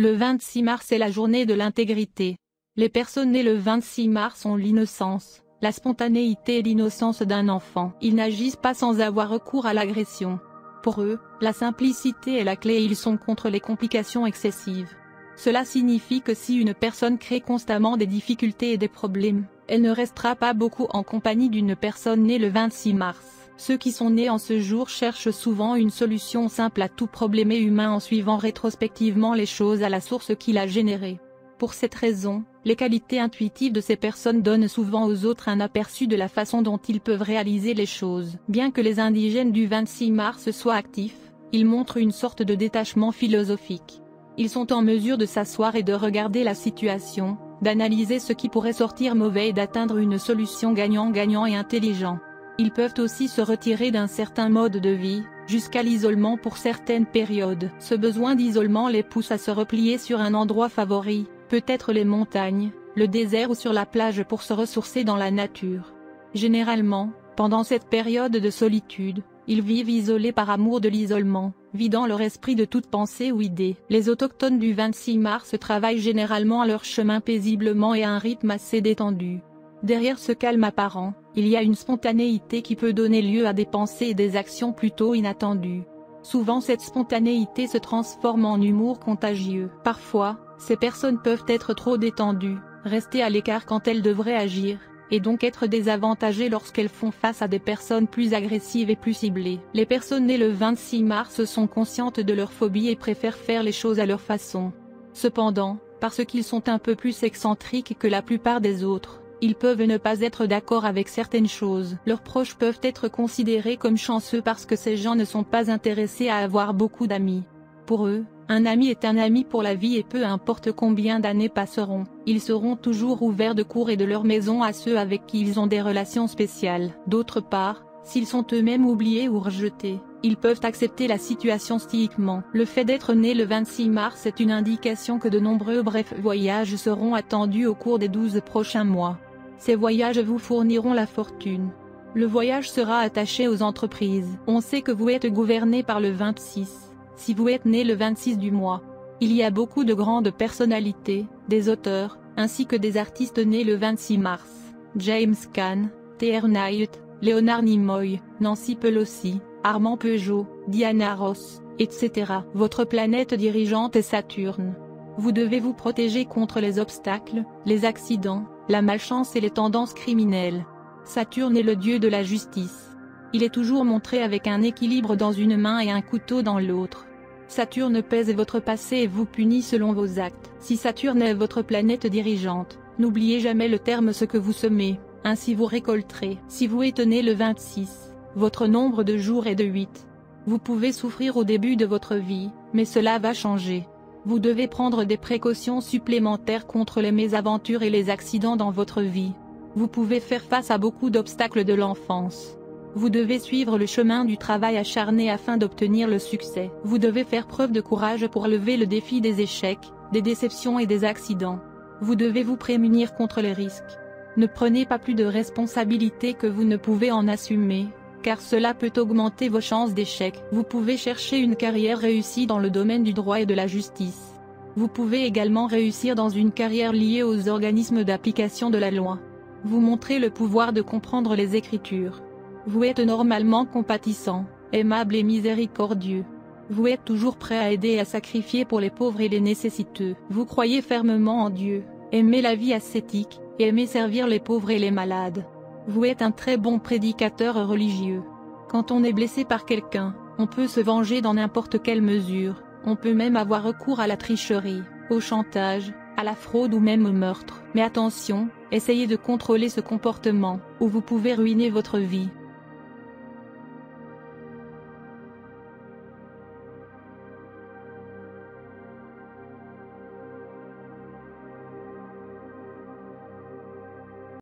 Le 26 mars est la journée de l'intégrité. Les personnes nées le 26 mars ont l'innocence, la spontanéité et l'innocence d'un enfant. Ils n'agissent pas sans avoir recours à l'agression. Pour eux, la simplicité est la clé et ils sont contre les complications excessives. Cela signifie que si une personne crée constamment des difficultés et des problèmes, elle ne restera pas beaucoup en compagnie d'une personne née le 26 mars. Ceux qui sont nés en ce jour cherchent souvent une solution simple à tout problème humain en suivant rétrospectivement les choses à la source qui l'a généré. Pour cette raison, les qualités intuitives de ces personnes donnent souvent aux autres un aperçu de la façon dont ils peuvent réaliser les choses. Bien que les indigènes du 26 mars soient actifs, ils montrent une sorte de détachement philosophique. Ils sont en mesure de s'asseoir et de regarder la situation, d'analyser ce qui pourrait sortir mauvais et d'atteindre une solution gagnant-gagnant et intelligent. Ils peuvent aussi se retirer d'un certain mode de vie, jusqu'à l'isolement pour certaines périodes. Ce besoin d'isolement les pousse à se replier sur un endroit favori, peut-être les montagnes, le désert ou sur la plage pour se ressourcer dans la nature. Généralement, pendant cette période de solitude, ils vivent isolés par amour de l'isolement, vidant leur esprit de toute pensée ou idée. Les autochtones du 26 mars travaillent généralement à leur chemin paisiblement et à un rythme assez détendu. Derrière ce calme apparent, il y a une spontanéité qui peut donner lieu à des pensées et des actions plutôt inattendues. Souvent cette spontanéité se transforme en humour contagieux. Parfois, ces personnes peuvent être trop détendues, rester à l'écart quand elles devraient agir, et donc être désavantagées lorsqu'elles font face à des personnes plus agressives et plus ciblées. Les personnes nées le 26 mars sont conscientes de leur phobie et préfèrent faire les choses à leur façon. Cependant, parce qu'ils sont un peu plus excentriques que la plupart des autres, ils peuvent ne pas être d'accord avec certaines choses. Leurs proches peuvent être considérés comme chanceux parce que ces gens ne sont pas intéressés à avoir beaucoup d'amis. Pour eux, un ami est un ami pour la vie et peu importe combien d'années passeront, ils seront toujours ouverts de cour et de leur maison à ceux avec qui ils ont des relations spéciales. D'autre part, s'ils sont eux-mêmes oubliés ou rejetés, ils peuvent accepter la situation stoïquement. Le fait d'être né le 26 mars est une indication que de nombreux brefs voyages seront attendus au cours des 12 prochains mois. Ces voyages vous fourniront la fortune. Le voyage sera attaché aux entreprises. On sait que vous êtes gouverné par le 26. Si vous êtes né le 26 du mois, il y a beaucoup de grandes personnalités, des auteurs, ainsi que des artistes nés le 26 mars. James Caan, T.R. Knight, Léonard Nimoy, Nancy Pelosi, Armand Peugeot, Diana Ross, etc. Votre planète dirigeante est Saturne. Vous devez vous protéger contre les obstacles, les accidents, la malchance et les tendances criminelles. Saturne est le dieu de la justice. Il est toujours montré avec un équilibre dans une main et un couteau dans l'autre. Saturne pèse votre passé et vous punit selon vos actes. Si Saturne est votre planète dirigeante, n'oubliez jamais le terme ce que vous semez, ainsi vous récolterez. Si vous êtes né le 26, votre nombre de jours est de 8. Vous pouvez souffrir au début de votre vie, mais cela va changer. Vous devez prendre des précautions supplémentaires contre les mésaventures et les accidents dans votre vie. Vous pouvez faire face à beaucoup d'obstacles de l'enfance. Vous devez suivre le chemin du travail acharné afin d'obtenir le succès. Vous devez faire preuve de courage pour lever le défi des échecs, des déceptions et des accidents. Vous devez vous prémunir contre les risques. Ne prenez pas plus de responsabilités que vous ne pouvez en assumer, car cela peut augmenter vos chances d'échec. Vous pouvez chercher une carrière réussie dans le domaine du droit et de la justice. Vous pouvez également réussir dans une carrière liée aux organismes d'application de la loi. Vous montrez le pouvoir de comprendre les Écritures. Vous êtes normalement compatissant, aimable et miséricordieux. Vous êtes toujours prêt à aider et à sacrifier pour les pauvres et les nécessiteux. Vous croyez fermement en Dieu, aimez la vie ascétique, et aimez servir les pauvres et les malades. Vous êtes un très bon prédicateur religieux. Quand on est blessé par quelqu'un, on peut se venger dans n'importe quelle mesure, on peut même avoir recours à la tricherie, au chantage, à la fraude ou même au meurtre. Mais attention, essayez de contrôler ce comportement, ou vous pouvez ruiner votre vie.